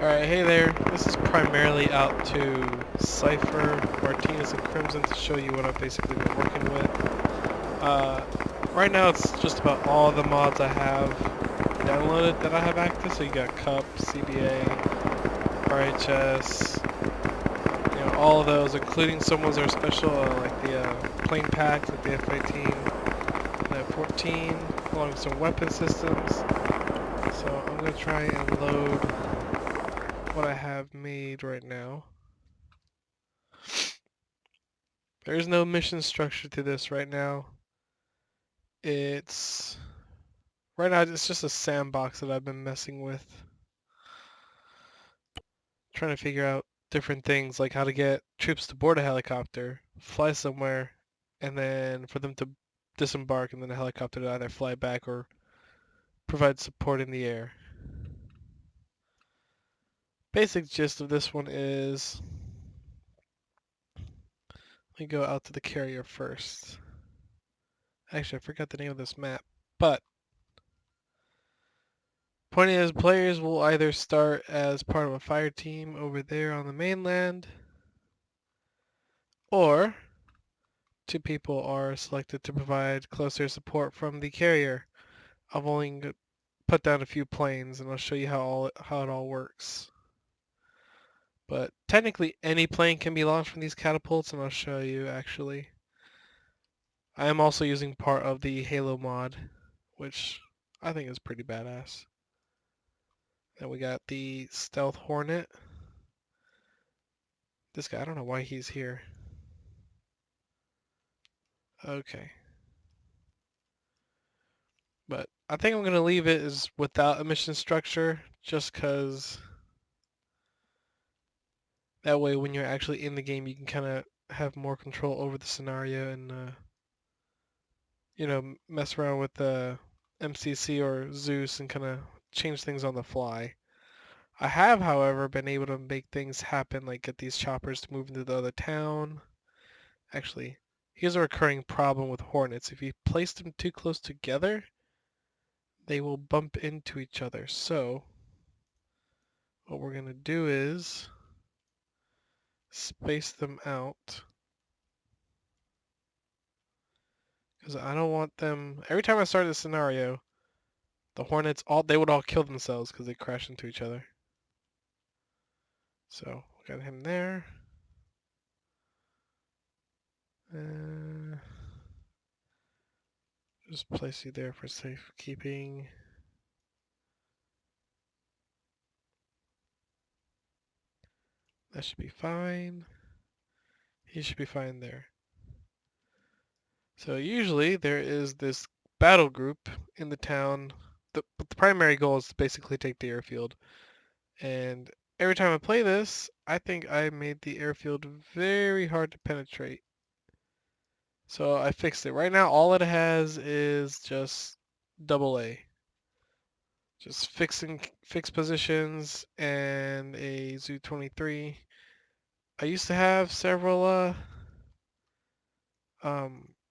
Alright, hey there. This is primarily out to Cypher, Martinez, and Crimson to show you what I've basically been working with. Right now it's just about all the mods I have downloaded that I have active. So you got Cup, CBA, RHS, all of those, including some ones that are special, like the plane packs, like the F-18, the F-14, along with some weapon systems. So I'm going to try and load what I have made right now. There is no mission structure to this right now. It's just a sandbox that I've been messing with. Trying to figure out different things like how to get troops to board a helicopter, fly somewhere, and then for them to disembark and then the helicopter to either fly back or provide support in the air. Basic gist of this one is, let me go out to the carrier first. Actually, I forgot the name of this map, but point is, players will either start as part of a fire team over there on the mainland, or two people are selected to provide closer support from the carrier. I've only put down a few planes, and I'll show you how it all works. But technically, any plane can be launched from these catapults, and I'll show you actually. I am also using part of the Halo mod, which I think is pretty badass. Then we got the Stealth Hornet. This guy, I don't know why he's here. Okay. But I think I'm going to leave it as without a mission structure, just because that way when you're actually in the game, you can kind of have more control over the scenario and, mess around with the MCC or Zeus and kind of change things on the fly. I have, however, been able to make things happen, like get these choppers to move into the other town. Actually, here's a recurring problem with Hornets. If you place them too close together, they will bump into each other. So, what we're going to do is space them out. Because I don't want them... Every time I start this scenario, the Hornets, they would all kill themselves because they crash into each other. So, we got him there. Just place you there for safekeeping. That should be fine. He should be fine there. So usually there is this battle group in the town. The primary goal is to basically take the airfield. And every time I play this, I think I made the airfield very hard to penetrate. So I fixed it. Right now, all it has is just AA. Just fixed positions and a Zoo 23. I used to have several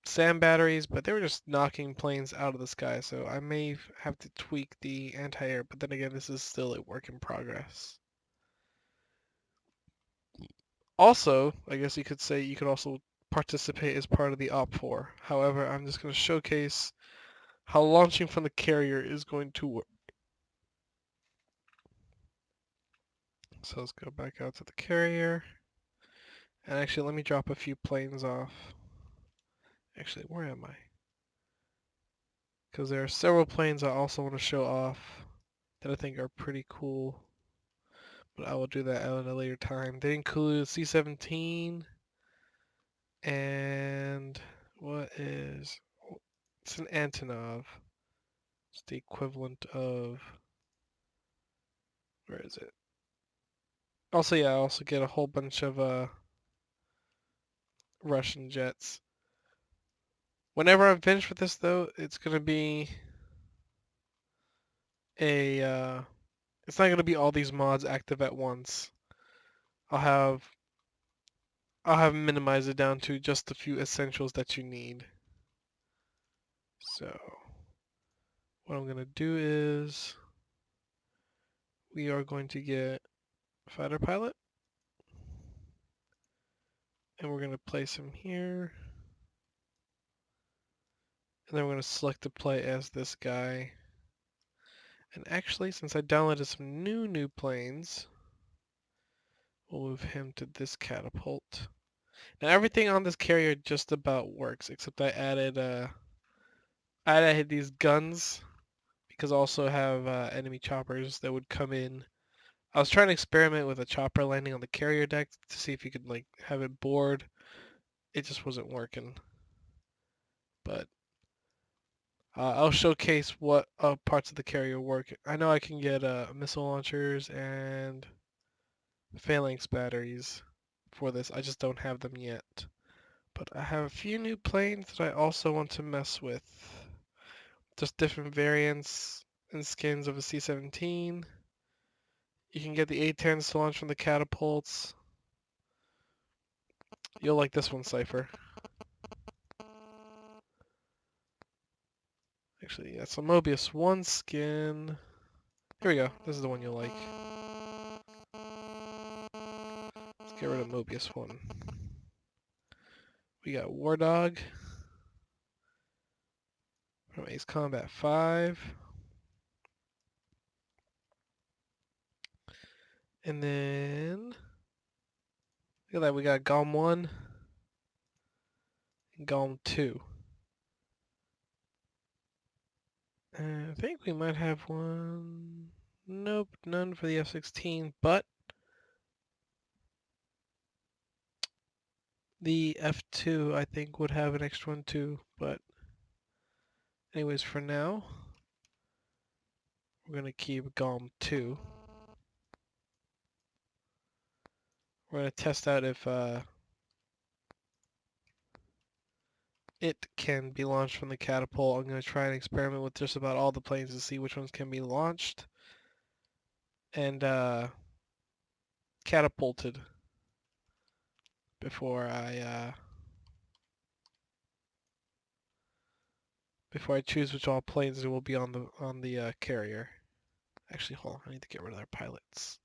SAM batteries, but they were just knocking planes out of the sky, so I may have to tweak the anti-air, but then again, this is still a work in progress. Also, I guess you could say you could also participate as part of the OP4. However, I'm just going to showcase how launching from the carrier is going to work. So let's go back out to the carrier. And actually, let me drop a few planes off. Actually, where am I? Because there are several planes I also want to show off that I think are pretty cool. But I will do that at a later time. They include C-17 and it's an Antonov. It's the equivalent of, where is it? Also, yeah, I also get a whole bunch of Russian jets. Whenever I'm finished with this, though, it's gonna be it's not gonna be all these mods active at once. I'll have minimized it down to just a few essentials that you need. So, what I'm gonna do is we are going to get fighter pilot. And we're going to place him here. And then we're going to select to play as this guy. And actually, since I downloaded some new planes, we'll move him to this catapult. Now everything on this carrier just about works, except I added these guns because I also have enemy choppers that would come in. I was trying to experiment with a chopper landing on the carrier deck to see if you could like have it board. It just wasn't working. But I'll showcase what parts of the carrier work. I know I can get missile launchers and phalanx batteries for this. I just don't have them yet. But I have a few new planes that I also want to mess with. Just different variants and skins of a C-17. You can get the A-10s to launch from the catapults. You'll like this one, Cypher. Actually, that's a Mobius 1 skin. Here we go. This is the one you'll like. Let's get rid of Mobius 1. We got War Dog from Ace Combat 5. And then, look at that, we got Golem 1 and Golem 2. I think we might have one. Nope, none for the F-16, but the F2 I think would have an extra one too. But anyways, for now, we're gonna keep Golem 2. We're gonna test out if it can be launched from the catapult. I'm gonna try and experiment with just about all the planes to see which ones can be launched and catapulted before I choose which all planes will be on the carrier. Actually, hold on, I need to get rid of their pilots.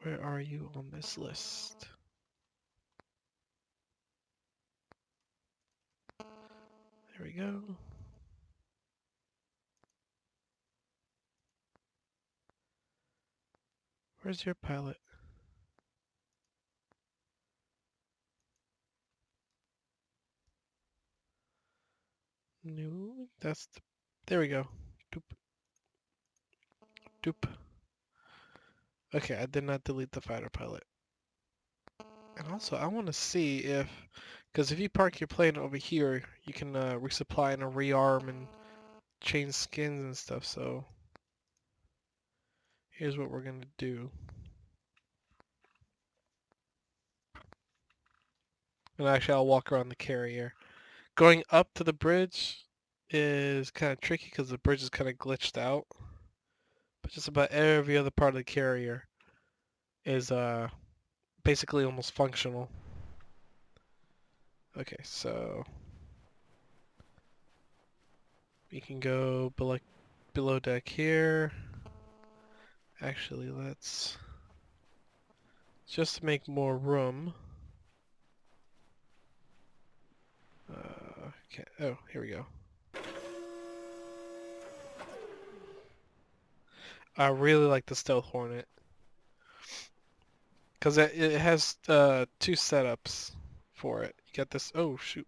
Where are you on this list? There we go. Where's your pilot? No, that's the... There we go. Doop. Doop. Okay, I did not delete the fighter pilot. And also, I want to see if... Because if you park your plane over here, you can resupply and rearm and change skins and stuff, so... Here's what we're going to do. And actually, I'll walk around the carrier. Going up to the bridge is kind of tricky because the bridge is kind of glitched out. But just about every other part of the carrier is basically almost functional. Okay, so we can go below deck here. Actually, let's just to make more room. Okay. Oh, here we go. I really like the Stealth Hornet because it has 2 setups for it. You got this. Oh shoot,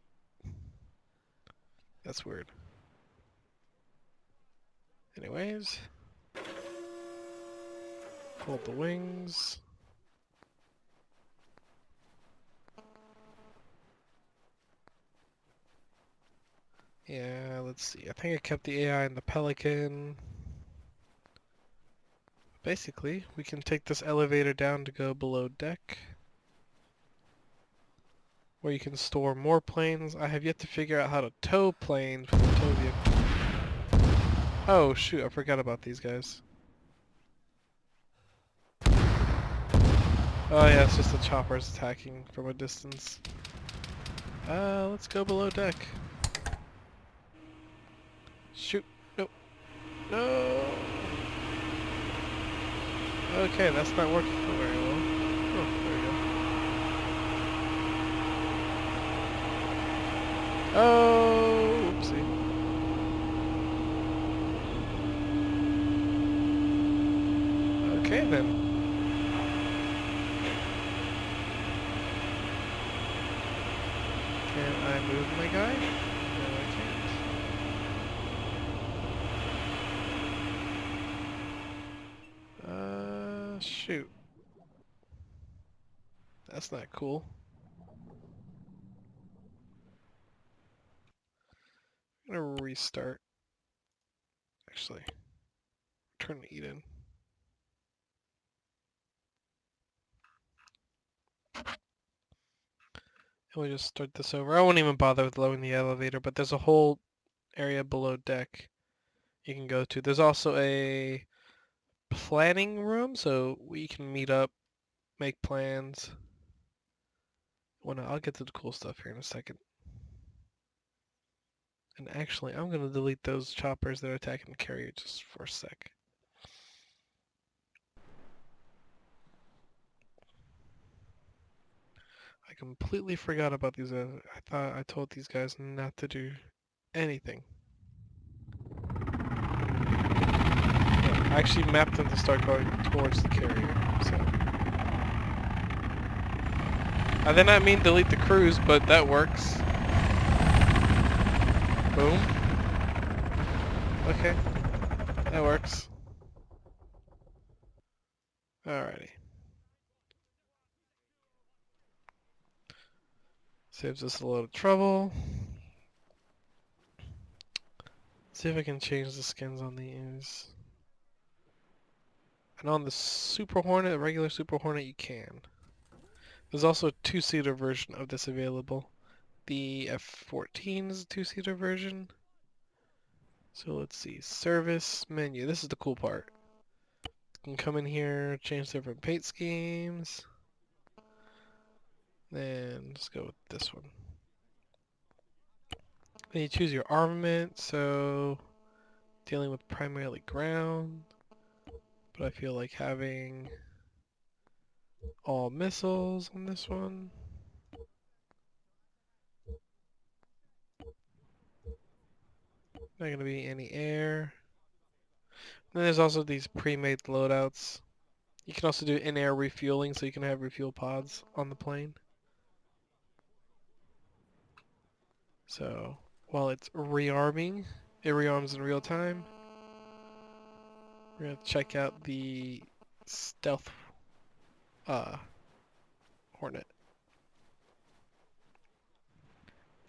that's weird. Anyways, hold the wings. Yeah, let's see. I think I kept the AI in the Pelican. Basically, we can take this elevator down to go below deck, where you can store more planes. I have yet to figure out how to tow planes with a tow vehicle. Oh shoot, I forgot about these guys. Oh yeah, it's just the choppers attacking from a distance. Let's go below deck. Shoot. No. No. Okay, that's not working very well. Oh, there we go. Oh, oopsie. Okay then. Can I move my guy? No, I can't. Shoot. That's not cool. I'm gonna restart. Actually, turn to Eden. And we'll just start this over. I won't even bother with lowering the elevator, but there's a whole area below deck you can go to. There's also a planning room, so we can meet up, make plans. Well, no, I'll get to the cool stuff here in a second. And actually, I'm going to delete those choppers that are attacking the carrier just for a sec. I completely forgot about these. I thought I told these guys not to do anything. Yeah, I actually mapped them to start going towards the carrier, so. I did not mean delete the cruise, but that works. Boom. Okay. That works. Alrighty. Saves us a lot of trouble. See if I can change the skins on these. And on the Super Hornet, the regular Super Hornet, you can. There's also a two-seater version of this available. The F14 is a two-seater version. So let's see, service menu. This is the cool part. You can come in here, change different paint schemes. Then let's go with this one. Then you choose your armament, so dealing with primarily ground. But I feel like having all missiles on this one. Not going to be any air. Then there's also these pre-made loadouts. You can also do in-air refueling, so you can have refuel pods on the plane. So while it's rearming, it rearms in real time. We're going to check out the stealth Hornet.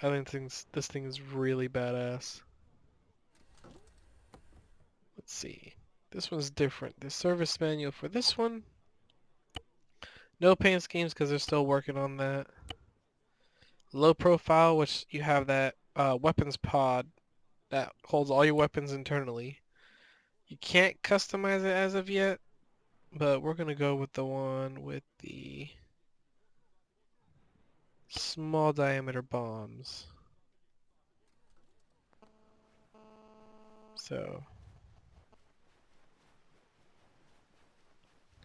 I think this thing is really badass. Let's see. This one's different. The service manual for this one. No paint schemes because they're still working on that. Low profile, which you have that weapons pod that holds all your weapons internally. You can't customize it as of yet, but we're going to go with the one with the small diameter bombs. So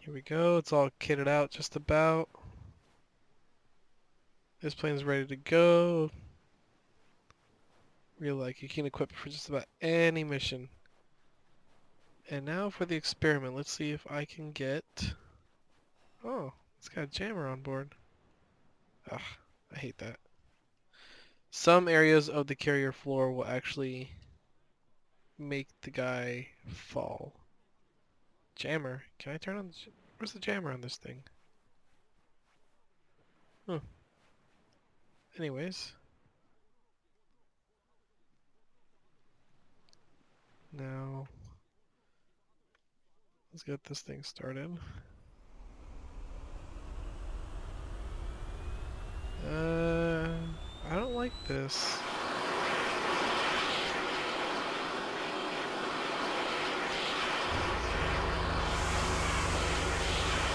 here we go. It's all kitted out just about. This plane's ready to go. Real like you can equip it for just about any mission. And now for the experiment. Let's see if I can get... Oh, it's got a jammer on board. Ugh, I hate that. Some areas of the carrier floor will actually make the guy fall. Jammer? Can I turn on the... Where's the jammer on this thing? Huh. Anyways. Now... Let's get this thing started. I don't like this.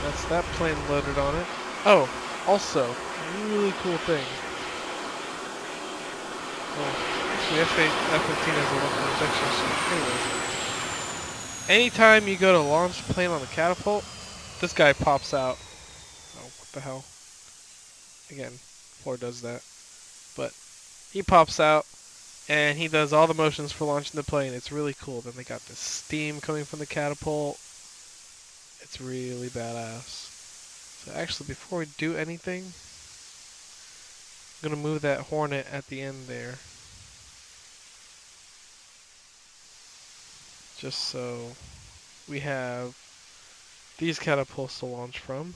That's that plane loaded on it. Oh, also, really cool thing. Well, actually, F-15 has a local injection suit. Anyways, anytime you go to launch a plane on the catapult, this guy pops out. Oh, what the hell? Again, 4 does that. But he pops out, and he does all the motions for launching the plane. It's really cool. Then they got this steam coming from the catapult. It's really badass. So actually, before we do anything, I'm going to move that Hornet at the end there. Just so we have these catapults to launch from.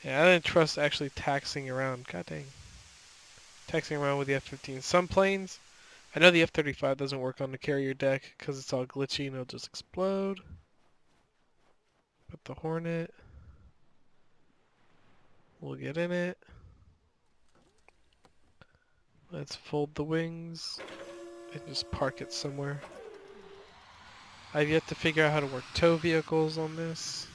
Yeah, I didn't trust actually taxiing around. God dang. Taxiing around with the F-15. Some planes, I know the F-35 doesn't work on the carrier deck because it's all glitchy and it'll just explode. But the Hornet, we'll get in it. Let's fold the wings and just park it somewhere. I've yet to figure out how to work tow vehicles on this.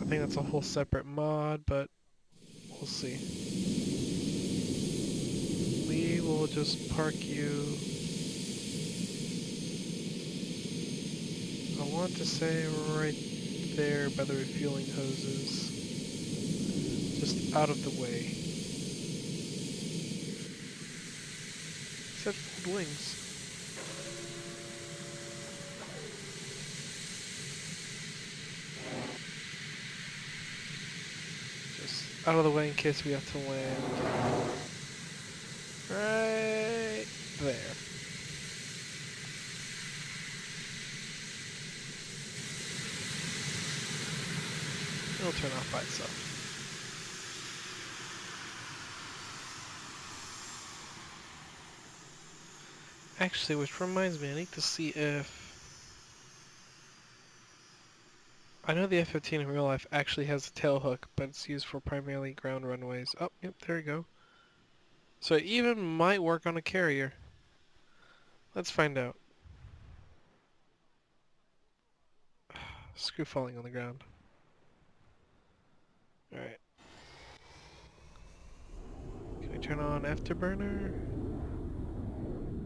I think that's a whole separate mod, but we'll see. We will just park you. I want to say right there by the refueling hoses. Just out of the way. Said fold wings. Just out of the way in case we have to land. Right there. It'll turn off by itself. Actually, which reminds me, I need to see if... I know the F-15 in real life actually has a tail hook, but it's used for primarily ground runways. Oh, yep, there we go. So it even might work on a carrier. Let's find out. Screw falling on the ground. Alright. Can we turn on afterburner?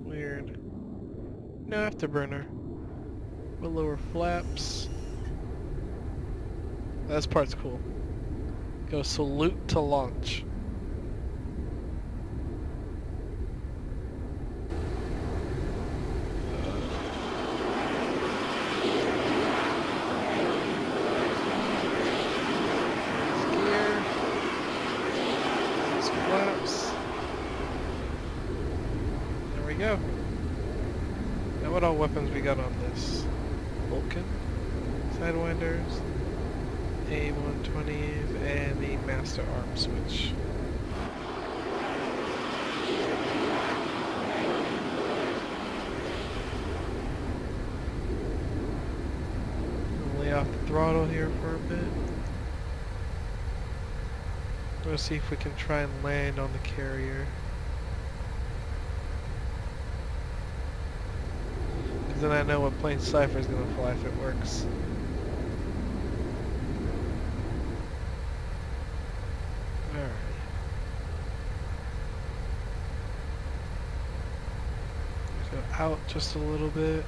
Weird. No afterburner. We'll lower flaps. This part's cool. Go salute to launch. Go. Now what all weapons we got on this? Vulcan, Sidewinders, A120s, and the Master Arm Switch. I'll lay off the throttle here for a bit. We'll see if we can try and land on the carrier. Then I know what plane Cypher is going to fly if it works. Alright. Go out just a little bit.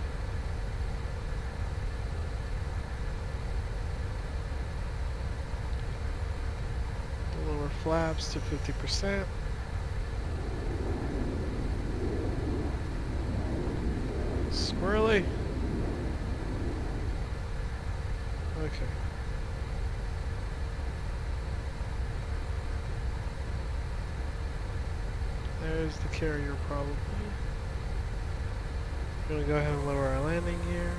Lower flaps to 50%. Squirrely. Okay. There's the carrier probably. We're gonna go ahead and lower our landing gear.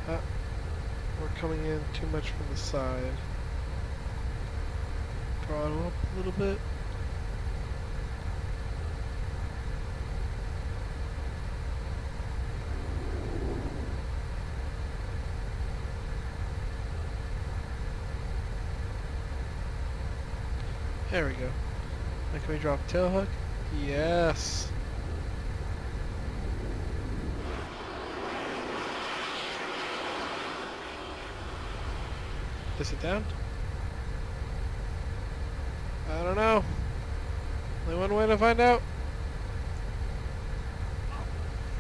Ah, we're coming in too much from the side. Throttle up a little bit. There we go. Now can we drop tail hook? Yes. Is it down? I don't know. Only one way to find out.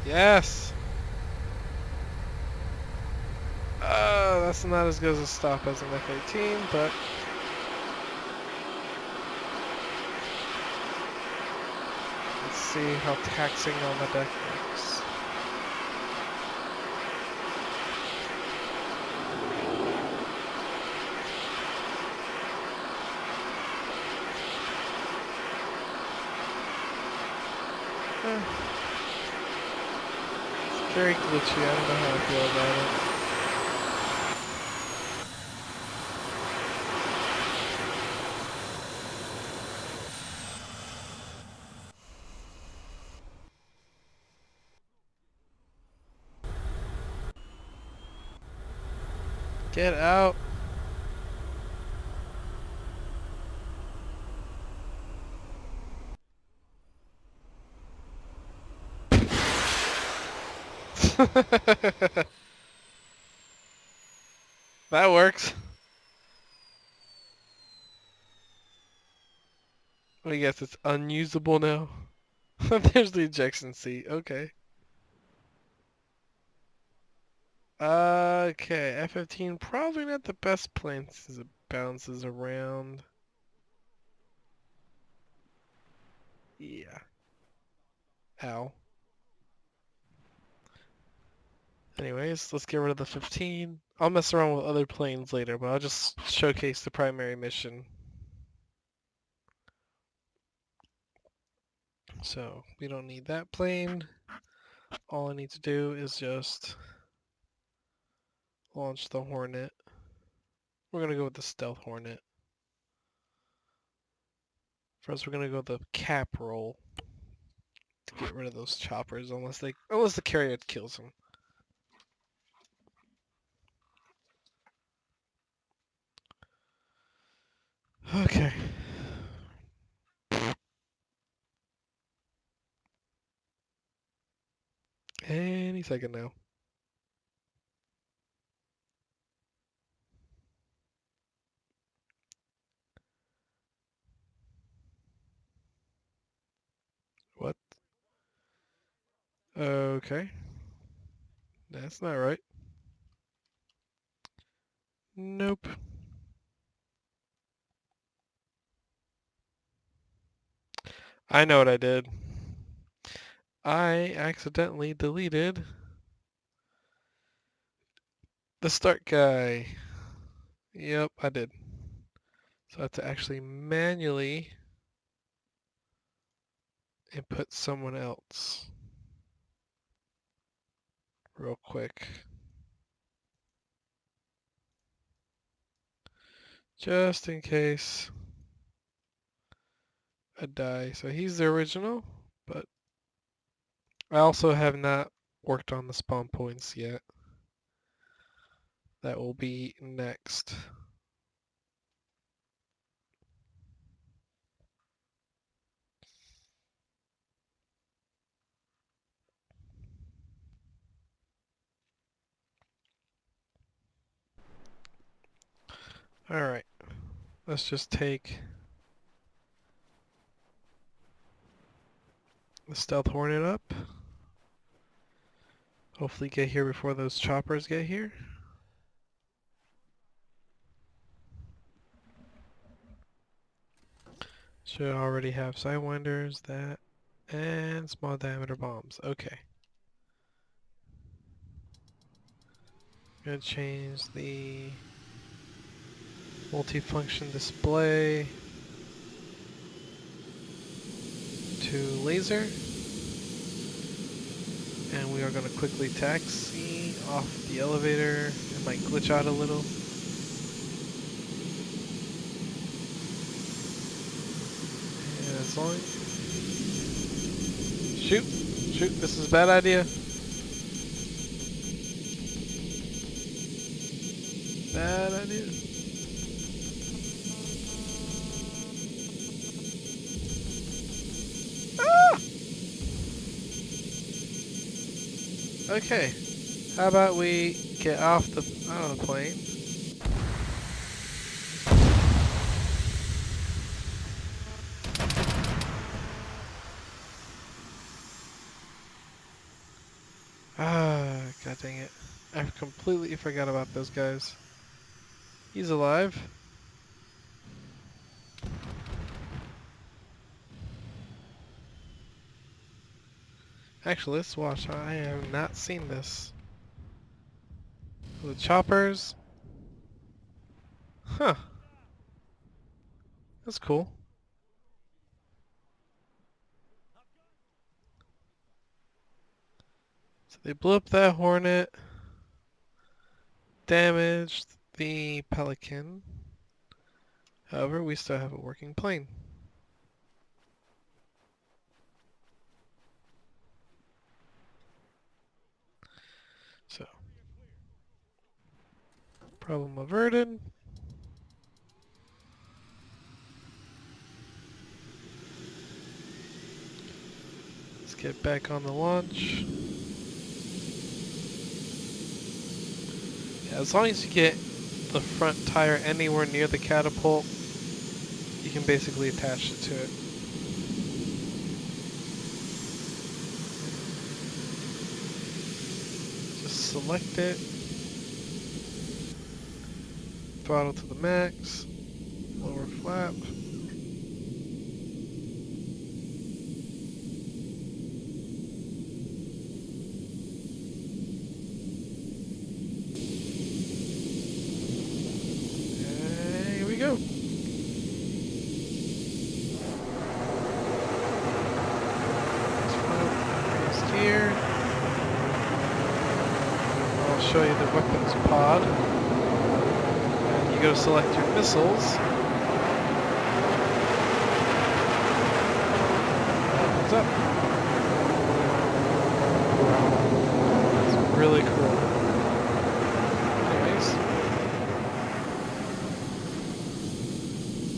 Yes! That's not as good as a stop as an F-18, but... let's see how taxing on the deck works. It's very glitchy, I don't know how I feel about it. Get out! That works. I guess it's unusable now. There's the ejection seat. Okay. Okay, F-15 probably not the best plane since it bounces around. Yeah. Ow. Anyways, let's get rid of the 15. I'll mess around with other planes later, but I'll just showcase the primary mission. So, we don't need that plane. All I need to do is just launch the Hornet. We're going to go with the Stealth Hornet. First, we're going to go with the cap roll to get rid of those choppers, unless the carrier kills them. Okay. Any second now. What? Okay. That's not right. Nope. I know what I did. I accidentally deleted the start guy. Yep, I did. So I have to actually manually input someone else real quick. Just in case I die. So he's the original, but I also have not worked on the spawn points yet. That will be next. Alright, let's just take the Stealth Hornet up. Hopefully get here before those choppers get here. Should already have sidewinders, that, and small diameter bombs. Okay. Gonna change the multifunction display to laser. And we are going to quickly taxi off the elevator. It might glitch out a little. And as long as... Shoot! Shoot, this is a bad idea. Bad idea. Ah! Okay. How about we get off the plane? Ah, god dang it. I completely forgot about those guys. He's alive. Actually, let's watch. I have not seen this. The choppers. Huh. That's cool. So they blew up that Hornet, damaged the Pelican. However, we still have a working plane. So, problem averted. Let's get back on the launch. Yeah, as long as you get the front tire anywhere near the catapult, you can basically attach it to it. Just select it, throttle to the max, lower flap. And here we go. Raised here. I'll show you the weapons pod. And you go select your missiles. Opens up. It's really cool. Anyways.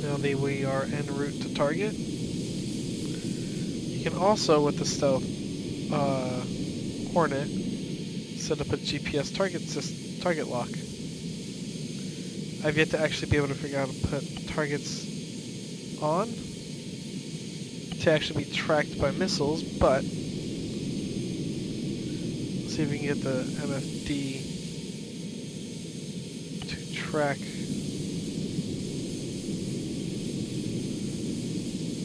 Now that we are en route to target. You can also, with the stealth Hornet, set up a GPS target lock. I've yet to actually be able to figure out how to put targets on to actually be tracked by missiles, but let's see if we can get the MFD to track.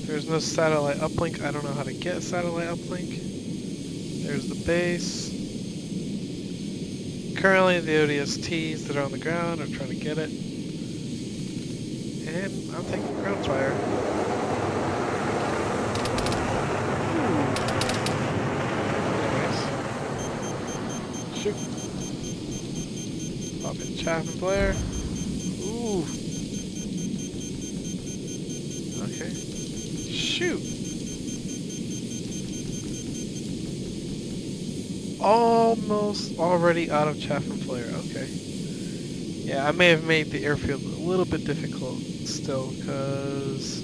There's no satellite uplink. I don't know how to get a satellite uplink. There's the base. Currently, the ODSTs that are on the ground are trying to get it. And I'm taking ground fire. Anyways. Shoot. Pop in chaff and flare. Ooh. Okay. Shoot. Almost already out of chaff and flare. Okay. Yeah, I may have made the airfield a little bit difficult still, because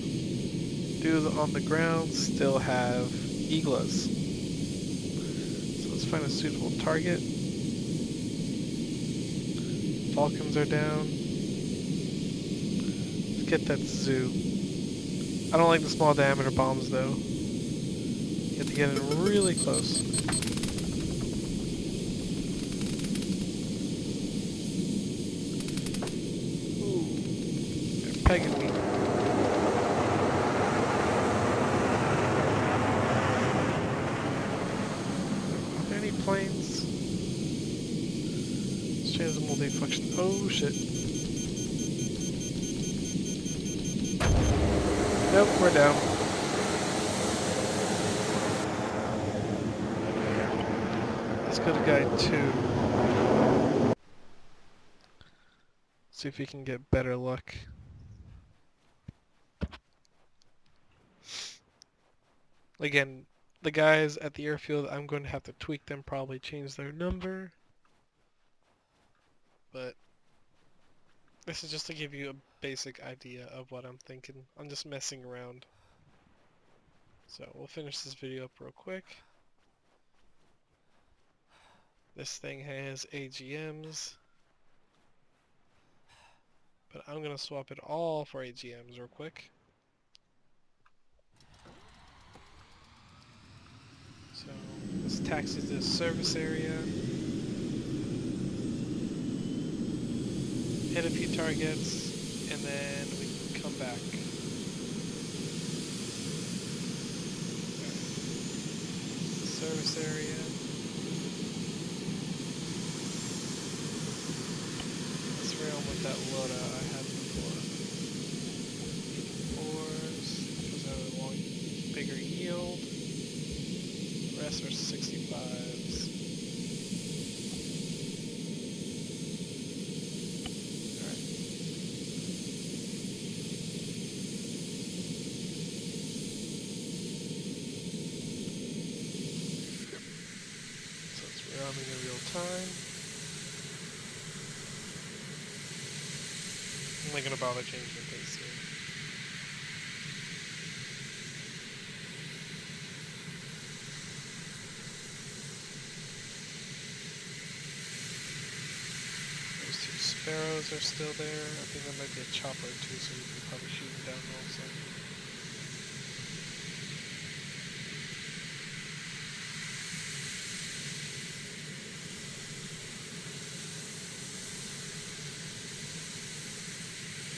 dudes on the ground still have Iglas. So let's find a suitable target. Falcons are down. Let's get that zoo. I don't like the small diameter bombs though. You have to get in really close. Ooh, they're pegging me. Are there any planes? Let's change the multi-function. Oh shit. Nope, we're down. Let's go to guide 2. See if we can get better luck. Again, the guys at the airfield, I'm going to have to tweak them, probably change their number. But this is just to give you a basic idea of what I'm thinking. I'm just messing around. So we'll finish this video up real quick. This thing has AGMs. But I'm going to swap it all for AGMs real quick. So This taxis to the service area. Hit a few targets, and then we can come back. Service area. Let's realm with that loadout I had before. 4s, which was a long, bigger yield. The rest are 65s. Alright. So it's realming in real time. I'm not gonna bother changing the pace here. Those 2 sparrows are still there. I think there might be a chopper too, so we can probably shoot them down also.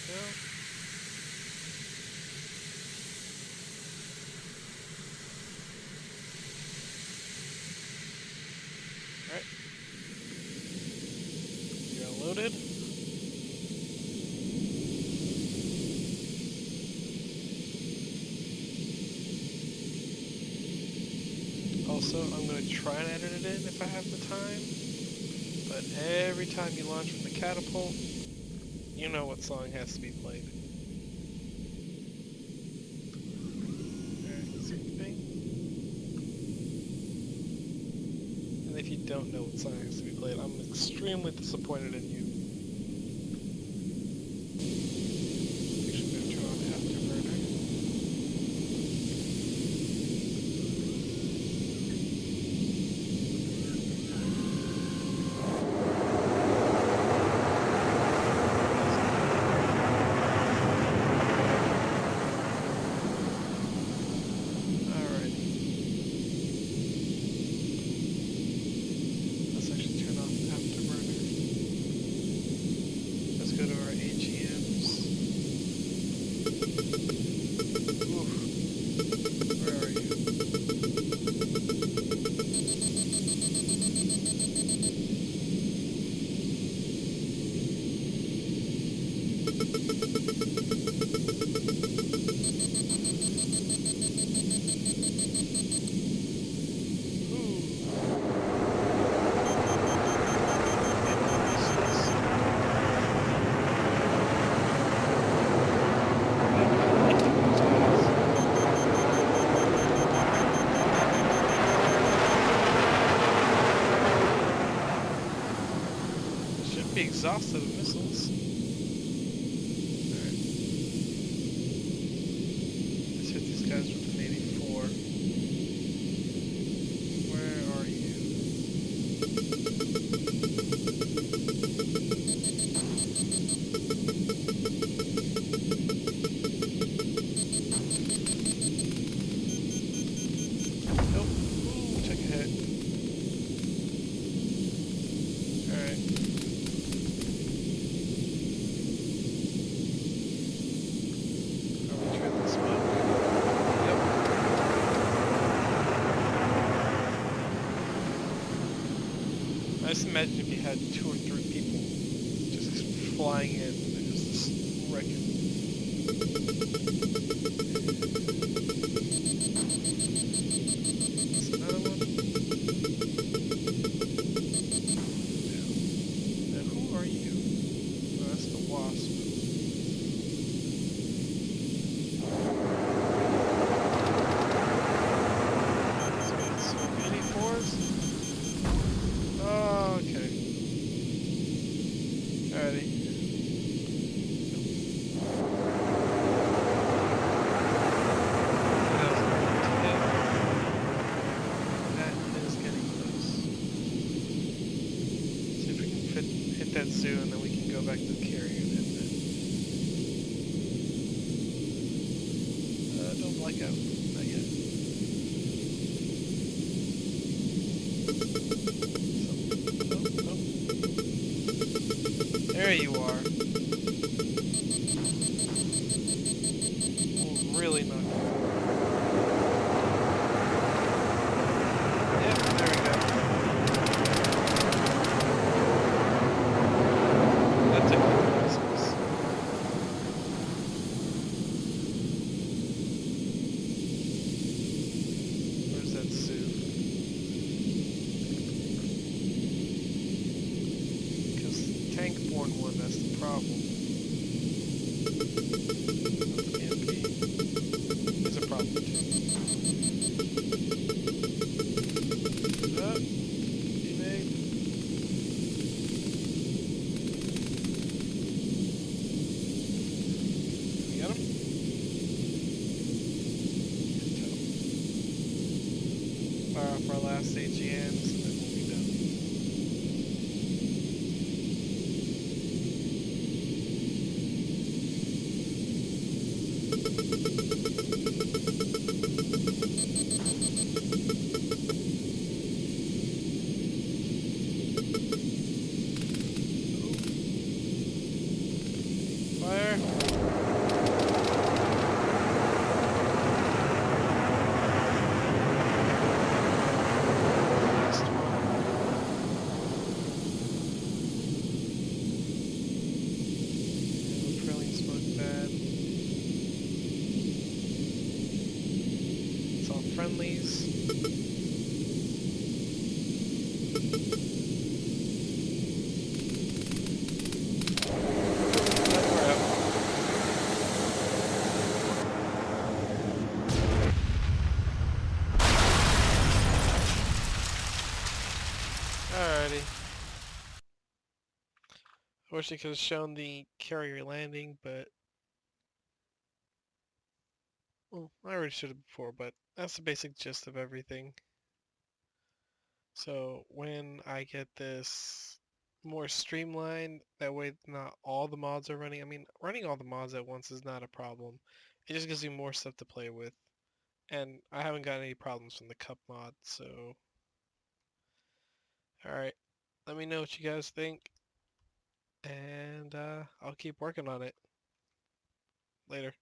Yeah. Alright. You're loaded. Also, I'm going to try and edit it in if I have the time. But every time you launch from the catapult, you know what song has to be played. Alright, same thing. And if you don't know what song has to be played, I'm extremely disappointed in you. Actually, I'm going to turn on Afterburner. Be exhausted of missiles. Alright. Let's hit these guys with an 84. Where are you? Nope. Ooh, took a hit. Alright. I just imagine if you had 2 or 3 people just flying in and just wrecking. That's another one. Yeah. And who are you? Oh, that's the wasp. So 84s? Oh, okay. Alrighty. That is getting close. See if we can hit that zoo and then we can go back to the carrier and hit that. Don't black out. Not yet. Oh, there you are. We'll really knock you out. Yep, there we go. That's a good process. Where's that Sue? Because tank-borne one, that's the problem. MP is a problem too. Evade. We got him? Fire off our last AGNs, and then we'll be done. Fire. Last one. And Trilling smoke bad. It's all friendlies. Alrighty. I wish I could have shown the carrier landing, but well, I already should have before, but that's the basic gist of everything. So when I get this more streamlined, that way not all the mods are running. I mean, running all the mods at once is not a problem. It just gives you more stuff to play with. And I haven't got any problems from the cup mod, so alright. Let me know what you guys think, and I'll keep working on it. Later.